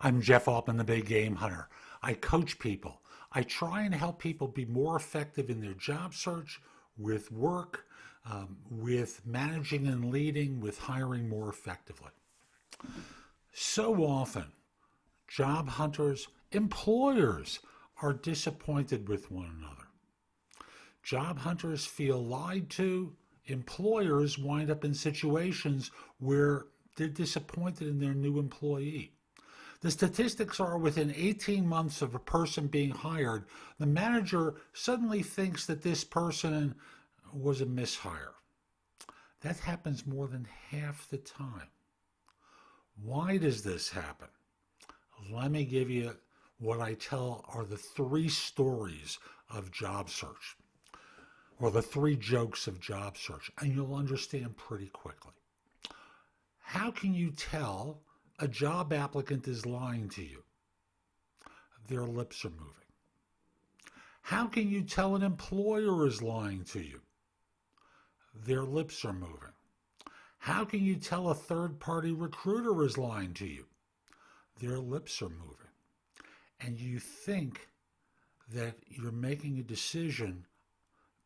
I'm Jeff Altman, the Big Game Hunter. I coach people. I try and help people be more effective in their job search, with work, with managing and leading, with hiring more effectively. So often, job hunters, employers are disappointed with one another. Job hunters feel lied to. Employers wind up in situations where they're disappointed in their new employee. The statistics are within 18 months of a person being hired, the manager suddenly thinks that this person was a mishire. That happens more than half the time. Why does this happen? Let me give you what I tell are the three stories of job search, or the three jokes of job search, and you'll understand pretty quickly. How can you tell a job applicant is lying to you? Their lips are moving. How can you tell an employer is lying to you? Their lips are moving. How can you tell a third-party recruiter is lying to you? Their lips are moving. And you think that you're making a decision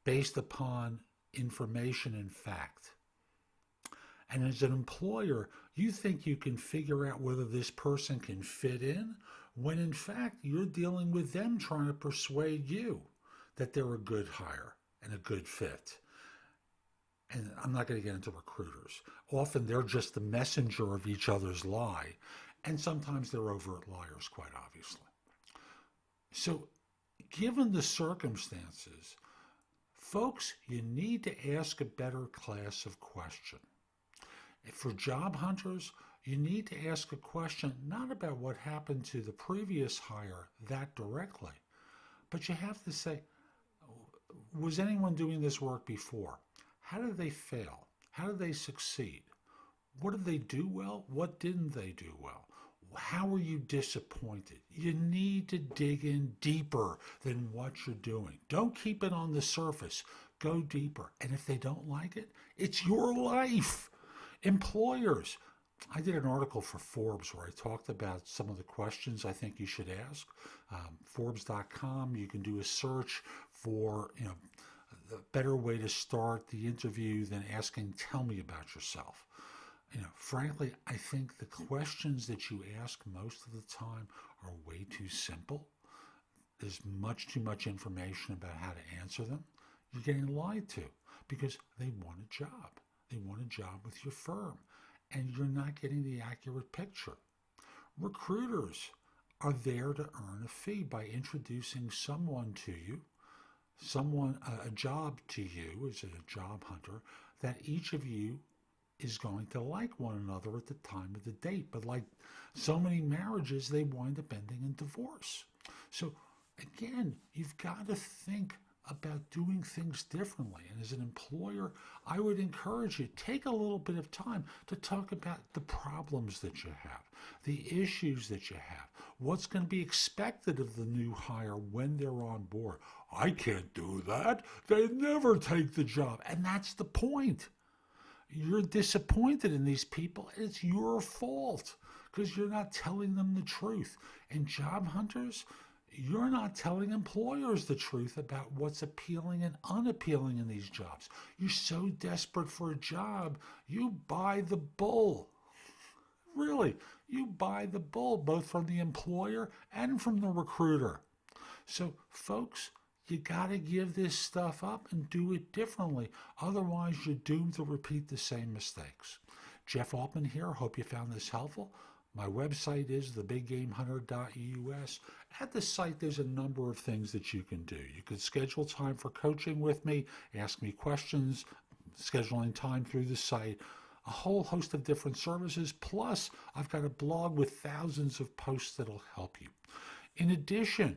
based upon information and fact. And as an employer, you think you can figure out whether this person can fit in, when in fact you're dealing with them trying to persuade you that they're a good hire and a good fit. And I'm not going to get into recruiters. Often they're just the messenger of each other's lie, and sometimes they're overt liars, quite obviously. So, given the circumstances, folks, you need to ask a better class of question. For job hunters, you need to ask a question not about what happened to the previous hire that directly, but you have to say, was anyone doing this work before? How did they fail? How did they succeed? What did they do well? What didn't they do well? How were you disappointed? You need to dig in deeper than what you're doing. Don't keep it on the surface. Go deeper. And if they don't like it, it's your life. Employers. I did an article for Forbes where I talked about some of the questions I think you should ask. Forbes.com, you can do a search for, the better way to start the interview than asking, tell me about yourself. Frankly, I think the questions that you ask most of the time are way too simple. There's much too much information about how to answer them. You're getting lied to because they want a job. They want a job with your firm, and you're not getting the accurate picture. Recruiters are there to earn a fee by introducing someone to you, a job to you as a job hunter, that each of you is going to like one another at the time of the date. But like so many marriages, they wind up ending in divorce. So again, you've got to think about doing things differently. And as an employer, I would encourage you, take a little bit of time to talk about the problems that you have, the issues that you have, what's going to be expected of the new hire when they're on board. I can't do that. They never take the job. And that's the point. You're disappointed in these people. It's your fault because you're not telling them the truth. And job hunters, you're not telling employers the truth about what's appealing and unappealing in these jobs. You're so desperate for a job, you buy the bull. Really, you buy the bull both from the employer and from the recruiter. So, folks, you got to give this stuff up and do it differently. Otherwise, you're doomed to repeat the same mistakes. Jeff Altman here. Hope you found this helpful. My website is thebiggamehunter.us. At the site, there's a number of things that you can do. You can schedule time for coaching with me, ask me questions, scheduling time through the site, a whole host of different services. Plus, I've got a blog with thousands of posts that'll help you. In addition,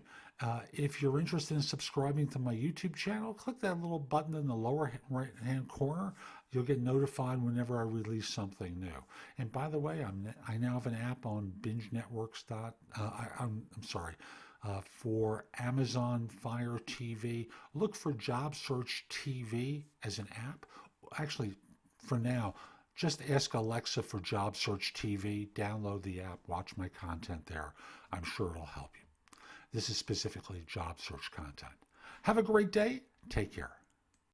if you're interested in subscribing to my YouTube channel, click that little button in the lower right-hand corner. You'll get notified whenever I release something new. And by the way, I now have an app on Binge Networks. For Amazon Fire TV. Look for Job Search TV as an app. Actually, for now, Just ask Alexa for Job Search TV, download the app, watch my content there. I'm sure it'll help you. This is specifically job search content. Have a great day. Take care.